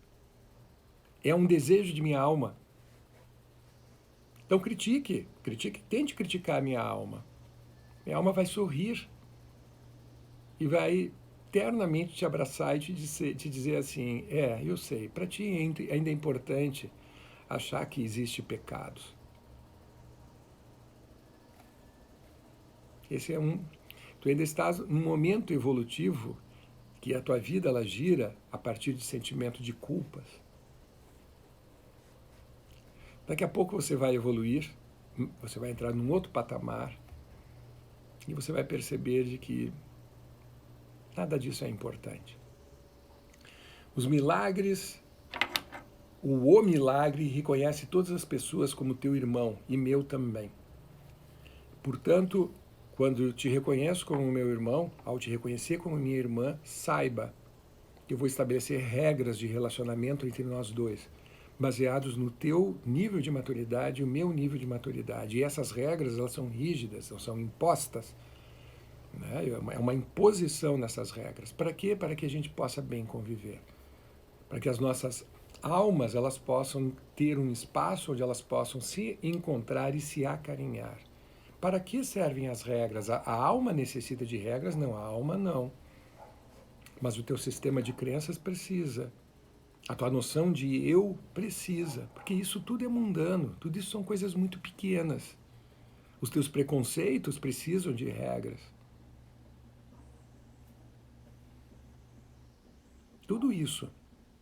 É um desejo de minha alma. Então critique, tente criticar a minha alma. Minha alma vai sorrir e vai eternamente te abraçar e te dizer assim, eu sei, para ti ainda é importante achar que existe pecados. Esse é tu ainda estás num momento evolutivo que a tua vida ela gira a partir de sentimento de culpas. Daqui a pouco você vai evoluir, você vai entrar num outro patamar e você vai perceber de que nada disso é importante. Os milagres, o milagre reconhece todas as pessoas como teu irmão e meu também. Portanto, quando eu te reconheço como meu irmão, ao te reconhecer como minha irmã, saiba que eu vou estabelecer regras de relacionamento entre nós dois, baseados no teu nível de maturidade e o meu nível de maturidade. E essas regras, elas são rígidas, elas são impostas, né? É uma imposição nessas regras. Para quê? Para que a gente possa bem conviver. Para que as nossas almas elas possam ter um espaço onde elas possam se encontrar e se acarinhar. Para que servem as regras? A alma necessita de regras? Não, a alma não. Mas o teu sistema de crenças precisa. A tua noção de eu precisa. Porque isso tudo é mundano, tudo isso são coisas muito pequenas. Os teus preconceitos precisam de regras. Tudo isso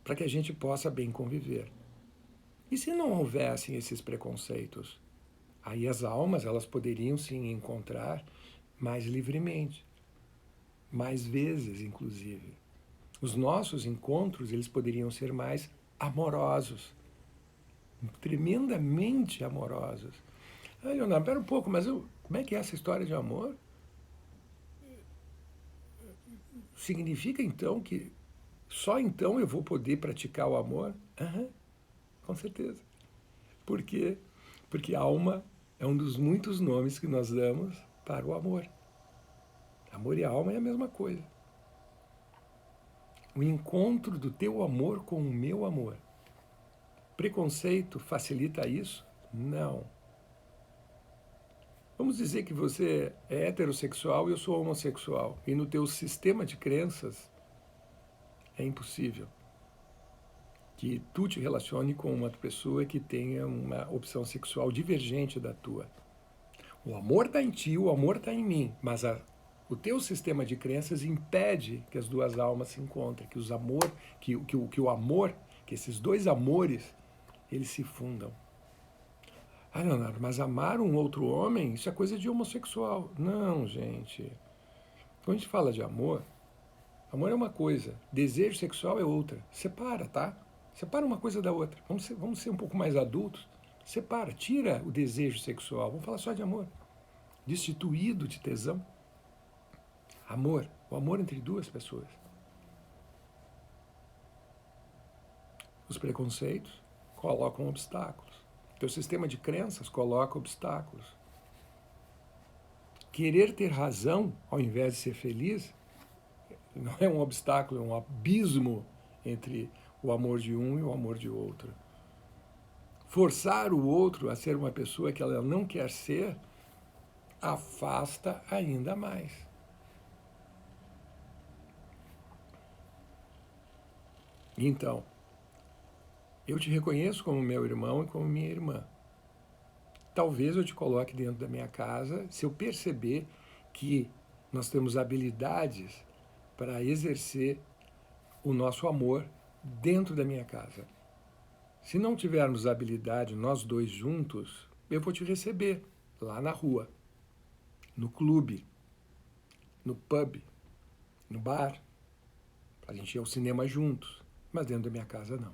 para que a gente possa bem conviver. E se não houvessem esses preconceitos? Aí as almas elas poderiam se encontrar mais livremente, mais vezes, inclusive. Os nossos encontros eles poderiam ser mais amorosos, tremendamente amorosos. Ah, Leonardo, pera um pouco, mas como é que é essa história de amor? Significa então que só então eu vou poder praticar o amor? Aham, com certeza. Por quê? Porque alma é um dos muitos nomes que nós damos para o amor. Amor e alma é a mesma coisa. O encontro do teu amor com o meu amor. Preconceito facilita isso? Não. Vamos dizer que você é heterossexual e eu sou homossexual. E no teu sistema de crenças é impossível que tu te relacione com uma pessoa que tenha uma opção sexual divergente da tua. O amor está em ti, o amor está em mim, mas o teu sistema de crenças impede que as duas almas se encontrem, que o amor, que esses dois amores, eles se fundam. Ah, Leonardo, mas amar um outro homem, isso é coisa de homossexual. Não, gente. Quando a gente fala de amor, amor é uma coisa, desejo sexual é outra. Separa, tá? Separa uma coisa da outra. Vamos ser um pouco mais adultos. Separa, tira o desejo sexual. Vamos falar só de amor. Destituído de tesão. Amor, o amor entre duas pessoas. Os preconceitos colocam obstáculos. Teu sistema de crenças coloca obstáculos. Querer ter razão ao invés de ser feliz não é um obstáculo, é um abismo entre o amor de um e o amor de outro. Forçar o outro a ser uma pessoa que ela não quer ser afasta ainda mais. Então, eu te reconheço como meu irmão e como minha irmã. Talvez eu te coloque dentro da minha casa se eu perceber que nós temos habilidades para exercer o nosso amor dentro da minha casa. Se não tivermos habilidade, nós dois juntos, eu vou te receber lá na rua, no clube, no pub, no bar. A gente ir ao cinema juntos, mas dentro da minha casa não.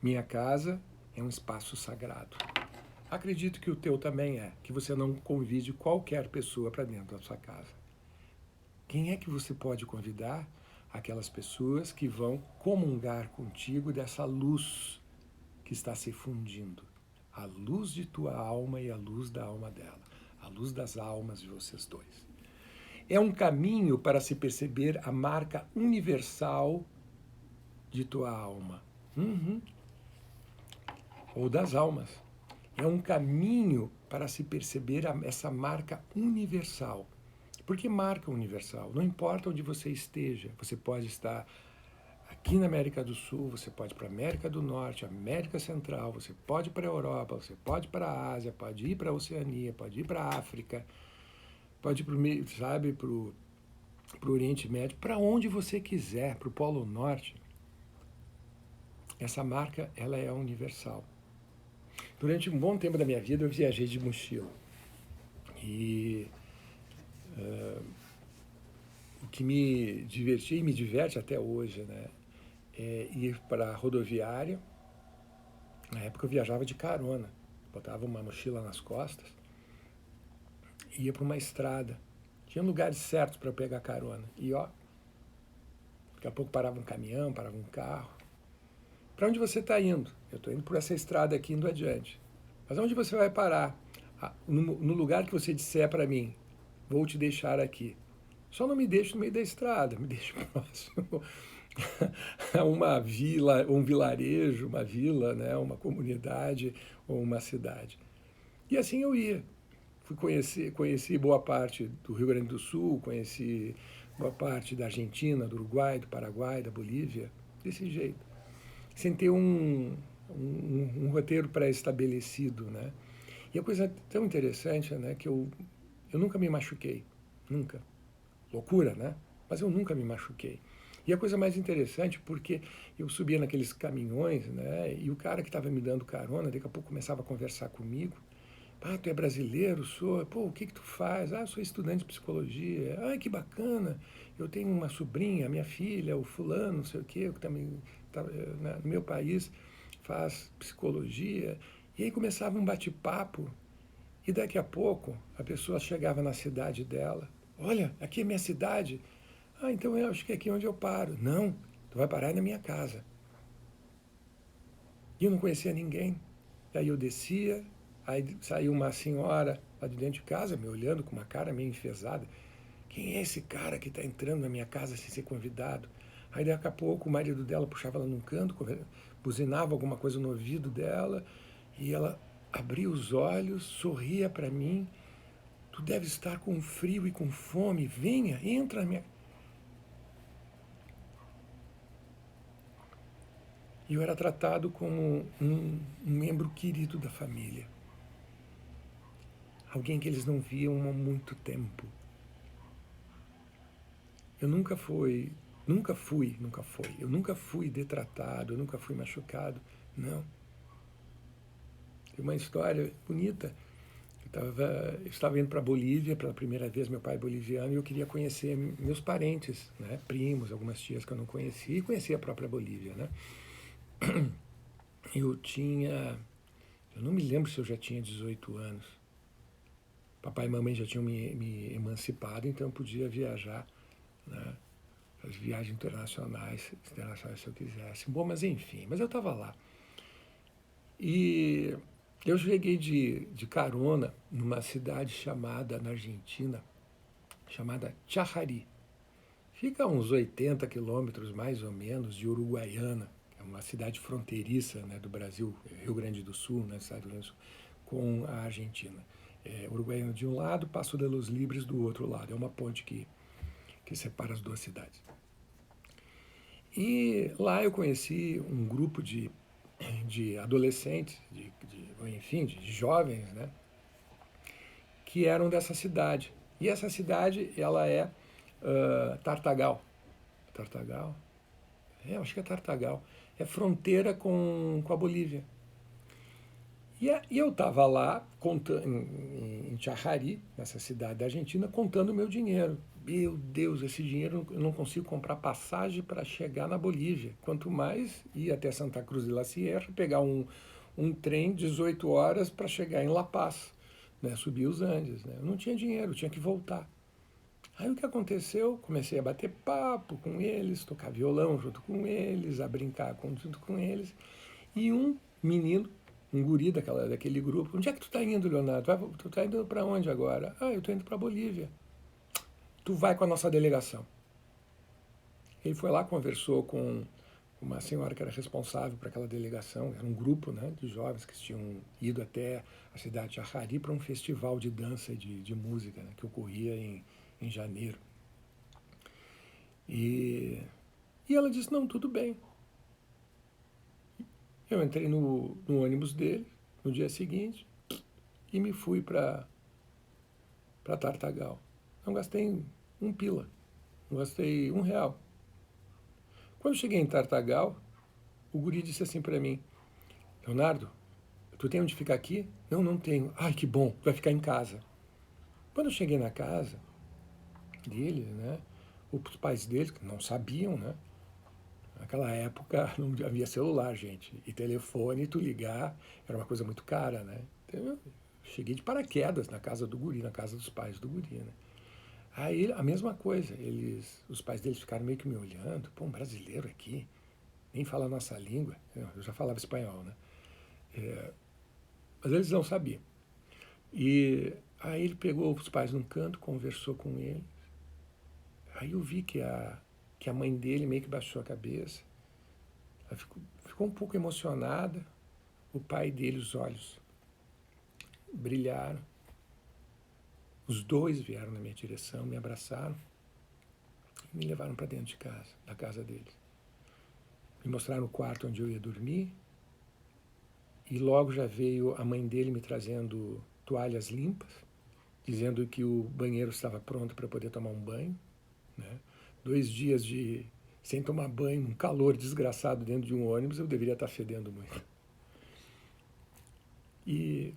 Minha casa é um espaço sagrado. Acredito que o teu também é, que você não convide qualquer pessoa para dentro da sua casa. Quem é que você pode convidar? Aquelas pessoas que vão comungar contigo dessa luz que está se fundindo. A luz de tua alma e a luz da alma dela. A luz das almas de vocês dois. É um caminho para se perceber a marca universal de tua alma. Ou das almas. É um caminho para se perceber essa marca universal. Por que marca universal? Não importa onde você esteja, você pode estar aqui na América do Sul, você pode ir para a América do Norte, América Central, você pode ir para a Europa, você pode ir para a Ásia, pode ir para a Oceania, pode ir para a África, pode ir para o Oriente Médio, para onde você quiser, para o Polo Norte. Essa marca, ela é universal. Durante um bom tempo da minha vida, eu viajei de mochila. E o que me divertia e me diverte até hoje, né, é ir para a rodoviária. Na época eu viajava de carona, botava uma mochila nas costas, ia para uma estrada. Tinha lugares certos para eu pegar carona. E daqui a pouco parava um caminhão, parava um carro. Para onde você está indo? Eu estou indo por essa estrada aqui, indo adiante. Mas onde você vai parar? No lugar que você disser para mim, vou te deixar aqui. Só não me deixe no meio da estrada, me deixe próximo a uma vila, um vilarejo, uma vila, né, uma comunidade ou uma cidade. E assim eu ia. Conheci boa parte do Rio Grande do Sul, conheci boa parte da Argentina, do Uruguai, do Paraguai, da Bolívia, desse jeito. Sem ter um roteiro pré-estabelecido, né? E a coisa tão interessante, né, que eu nunca me machuquei, nunca. Loucura, né? Mas eu nunca me machuquei. E a coisa mais interessante, porque eu subia naqueles caminhões, né, e o cara que estava me dando carona, daqui a pouco começava a conversar comigo. Ah, tu é brasileiro? Sou. Pô, o que tu faz? Ah, eu sou estudante de psicologia. Ah, que bacana. Eu tenho uma sobrinha, minha filha, o fulano, não sei o quê, que também tá, no meu país faz psicologia. E aí começava um bate-papo. E daqui a pouco a pessoa chegava na cidade dela. Olha, aqui é minha cidade. Ah, então eu acho que é aqui onde eu paro. Não, tu vai parar na minha casa. E eu não conhecia ninguém. E aí eu descia, aí saiu uma senhora lá de dentro de casa, me olhando com uma cara meio enfesada. Quem é esse cara que está entrando na minha casa sem ser convidado? Aí daqui a pouco o marido dela puxava ela num canto, buzinava alguma coisa no ouvido dela, e ela abria os olhos, sorria para mim. Tu deve estar com frio e com fome, venha, entra na minha... E eu era tratado como um membro querido da família. Alguém que eles não viam há muito tempo. Eu nunca fui, eu nunca fui detratado, eu nunca fui machucado, não. Tem uma história bonita. Eu estava indo para a Bolívia pela primeira vez, meu pai é boliviano, e eu queria conhecer meus parentes, né, primos, algumas tias que eu não conhecia, e conhecia a própria Bolívia, né. Eu não me lembro se eu já tinha 18 anos. Papai e mamãe já tinham me emancipado, então eu podia viajar, né? As viagens internacionais se eu quisesse. Bom, mas enfim, mas eu estava lá. E eu cheguei de carona numa cidade chamada, na Argentina, chamada Chajarí. Fica a uns 80 quilômetros, mais ou menos, de Uruguaiana, que é uma cidade fronteiriça, né, do Brasil, Rio Grande do Sul, né, estado do Rio Grande do Sul, com a Argentina. Uruguaiana de um lado, Passo de los Libres do outro lado. É uma ponte que separa as duas cidades. E lá eu conheci um grupo de adolescentes, enfim, de jovens, né, que eram dessa cidade. E essa cidade, ela é Tartagal. Tartagal? Acho que é Tartagal. É fronteira com a Bolívia. E eu estava lá em Chajarí, nessa cidade da Argentina, contando o meu dinheiro. Meu Deus, esse dinheiro eu não consigo comprar passagem para chegar na Bolívia. Quanto mais ir até Santa Cruz de la Sierra, pegar um trem 18 horas para chegar em La Paz, né, subir os Andes. Né? Eu não tinha dinheiro, tinha que voltar. Aí o que aconteceu? Comecei a bater papo com eles, tocar violão junto com eles, a brincar junto com eles. E um menino, um guri daquele grupo, onde é que tu tá indo, Leonardo? Tu tá indo para onde agora? Eu tô indo para Bolívia. Tu vai com a nossa delegação. Ele foi lá, conversou com uma senhora que era responsável por aquela delegação, era um grupo, né, de jovens que tinham ido até a cidade de Chajarí para um festival de dança e de música, né, que ocorria em janeiro. E ela disse, não, tudo bem. Eu entrei no ônibus dele no dia seguinte e me fui para Tartagal. Não gastei um pila, não gastei R$1. Quando eu cheguei em Tartagal, o guri disse assim para mim, Leonardo, tu tem onde ficar aqui? Não, não tenho. Ai, que bom, tu vai ficar em casa. Quando eu cheguei na casa dele, né, os pais dele, que não sabiam, né, naquela época não havia celular, gente, e telefone, tu ligar, era uma coisa muito cara, né. Então eu cheguei de paraquedas na casa do guri, na casa dos pais do guri, né. Aí a mesma coisa, os pais deles ficaram meio que me olhando, pô, um brasileiro aqui, nem fala a nossa língua, eu já falava espanhol, né. Mas eles não sabiam. E aí ele pegou os pais num canto, conversou com eles. Aí eu vi que a mãe dele meio que baixou a cabeça. Ela ficou um pouco emocionada. O pai dele, os olhos brilharam. Os dois vieram na minha direção, me abraçaram e me levaram para dentro de casa, da casa deles. Me mostraram o quarto onde eu ia dormir. E logo já veio a mãe dele me trazendo toalhas limpas, dizendo que o banheiro estava pronto para poder tomar um banho. Né? 2 dias sem tomar banho, um calor desgraçado dentro de um ônibus, eu deveria estar fedendo muito. E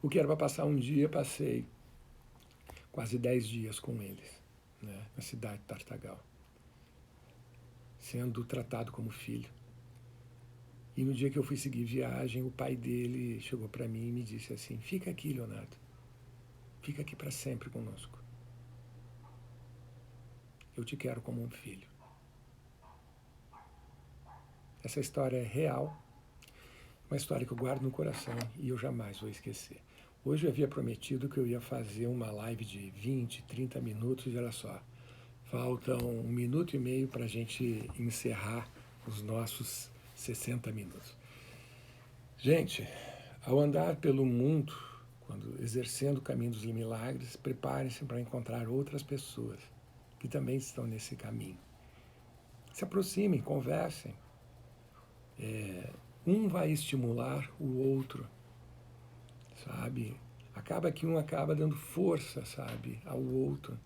o que era para passar um dia, passei quase 10 dias com eles, né? Na cidade de Tartagal, sendo tratado como filho. E no dia que eu fui seguir viagem, o pai dele chegou para mim e me disse assim, fica aqui, Leonardo, fica aqui para sempre conosco. Eu te quero como um filho. Essa história é real, uma história que eu guardo no coração e eu jamais vou esquecer. Hoje eu havia prometido que eu ia fazer uma live de 20, 30 minutos e olha só, faltam 1 minuto e meio para a gente encerrar os nossos 60 minutos. Gente, ao andar pelo mundo, quando exercendo o caminho dos milagres, preparem-se para encontrar outras pessoas que também estão nesse caminho. Se aproximem, conversem. Um vai estimular o outro, sabe? Acaba que um acaba dando força, sabe, ao outro,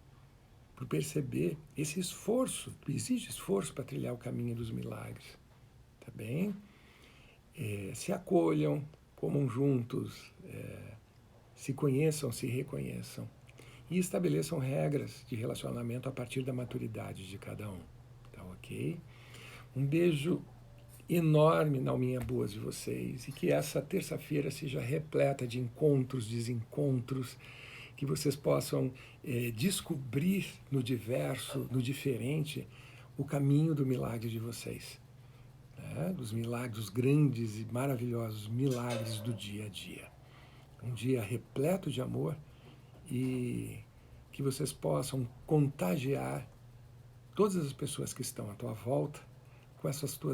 por perceber esse esforço, exige esforço para trilhar o caminho dos milagres, tá bem? Se acolham, comam juntos, se conheçam, se reconheçam e estabeleçam regras de relacionamento a partir da maturidade de cada um, tá ok? Um beijo enorme na alminha boas de vocês e que essa terça-feira seja repleta de encontros, desencontros que vocês possam descobrir no diverso, no diferente, o caminho do milagre de vocês, né? Dos milagres, os grandes e maravilhosos milagres do dia a dia. Um dia repleto de amor e que vocês possam contagiar todas as pessoas que estão à tua volta com essas tuas